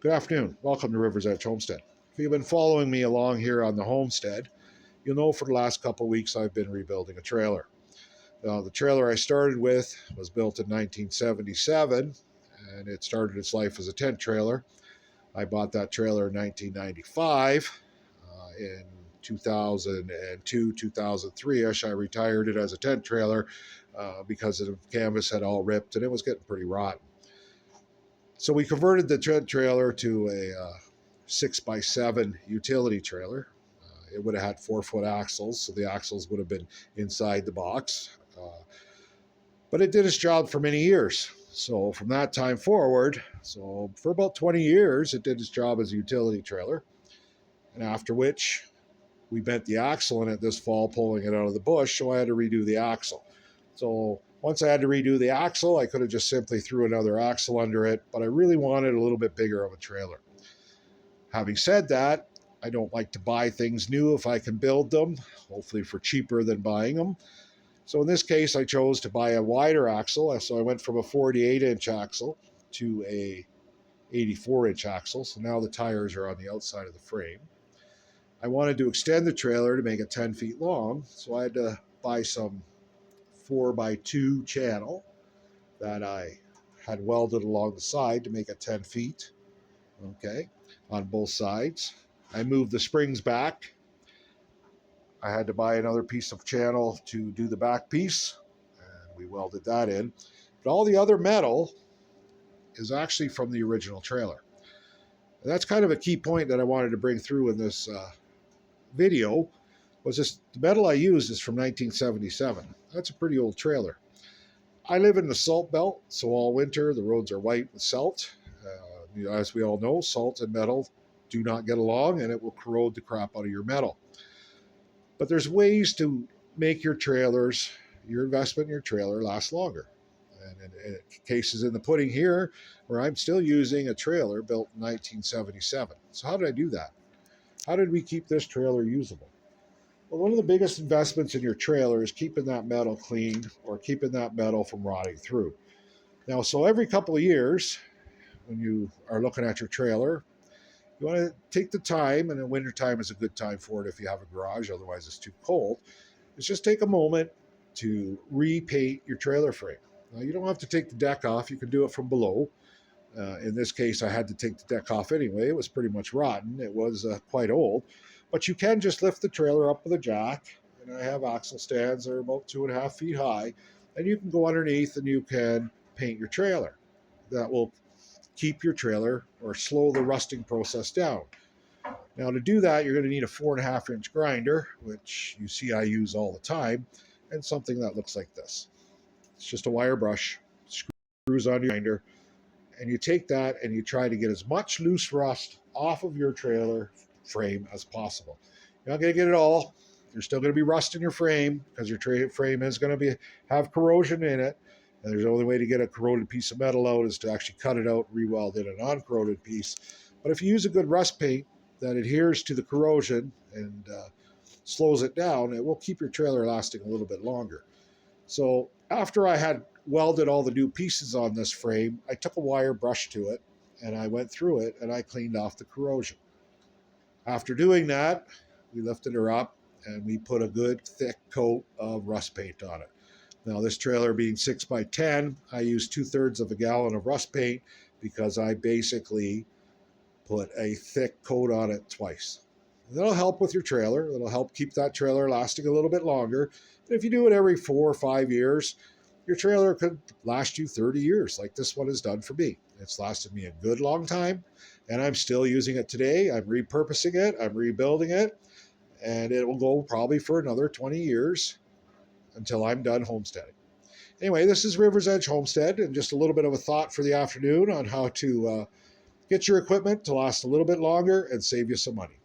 Good afternoon. Welcome to River's Edge Homestead. If you've been following me along here on the homestead, you'll know for the last couple of weeks I've been rebuilding a trailer. Now, the trailer I started with was built in 1977, and it started its life as a tent trailer. I bought that trailer in 1995. In 2002, 2003-ish, I retired it as a tent trailer because the canvas had all ripped and it was getting pretty rotten. So we converted the tent trailer to a 6x7 utility trailer. It would have had 4-foot axles, so the axles would have been inside the box. But it did its job for many years. So from that time forward, so for about 20 years, it did its job as a utility trailer. And after which, we bent the axle in it this fall, pulling it out of the bush, so I had to redo the axle. So once I had to redo the axle, I could have just simply threw another axle under it, but I really wanted a little bit bigger of a trailer. Having said that, I don't like to buy things new if I can build them, hopefully for cheaper than buying them. So in this case, I chose to buy a wider axle. So I went from a 48-inch axle to a 84-inch axle. So now the tires are on the outside of the frame. I wanted to extend the trailer to make it 10 feet long, so I had to buy some 4x2 channel that I had welded along the side to make it 10 feet, okay, on both sides. I moved the springs back. I had to buy another piece of channel to do the back piece, and we welded that in. But all the other metal is actually from the original trailer. And that's kind of a key point that I wanted to bring through in this video. Was this the metal I used is from 1977. That's a pretty old trailer. I live in the salt belt, so all winter the roads are white with salt. As we all know, salt and metal do not get along, and it will corrode the crap out of your metal. But there's ways to make your trailers, your investment in your trailer, last longer. And in cases in the pudding here, where I'm still using a trailer built in 1977. So how did I do that? How did we keep this trailer usable? Well, one of the biggest investments in your trailer is keeping that metal clean or keeping that metal from rotting through. Now, so every couple of years, when you are looking at your trailer, you want to take the time, and in wintertime is a good time for it if you have a garage, otherwise it's too cold, is just take a moment to repaint your trailer frame. Now, you don't have to take the deck off, you can do it from below. In this case, I had to take the deck off anyway. It was pretty much rotten. It was quite old. But you can just lift the trailer up with a jack. And I have axle stands that are about 2.5 feet high. And you can go underneath and you can paint your trailer. That will keep your trailer or slow the rusting process down. Now to do that, you're going to need a 4.5-inch grinder, which you see I use all the time, and something that looks like this. It's just a wire brush, screws on your grinder, and you take that and you try to get as much loose rust off of your trailer frame as possible. You're not going to get it all. There's still going to be rust in your frame because your frame is going to have corrosion in it. And there's the only way to get a corroded piece of metal out is to actually cut it out, re-weld in a non-corroded piece. But if you use a good rust paint that adheres to the corrosion and slows it down, it will keep your trailer lasting a little bit longer. So after I had welded all the new pieces on this frame, I took a wire brush to it and I went through it and I cleaned off the corrosion. After doing that, we lifted her up and we put a good thick coat of rust paint on it. Now this trailer being 6x10, I used 2/3 of a gallon of rust paint because I basically put a thick coat on it twice. That'll help with your trailer. It'll help keep that trailer lasting a little bit longer. And if you do it every 4 or 5 years, your trailer could last you 30 years like this one has done for me. It's lasted me a good long time, and I'm still using it today. I'm repurposing it, I'm rebuilding it, and it will go probably for another 20 years until I'm done homesteading. Anyway, this is River's Edge Homestead, and just a little bit of a thought for the afternoon on how to get your equipment to last a little bit longer and save you some money.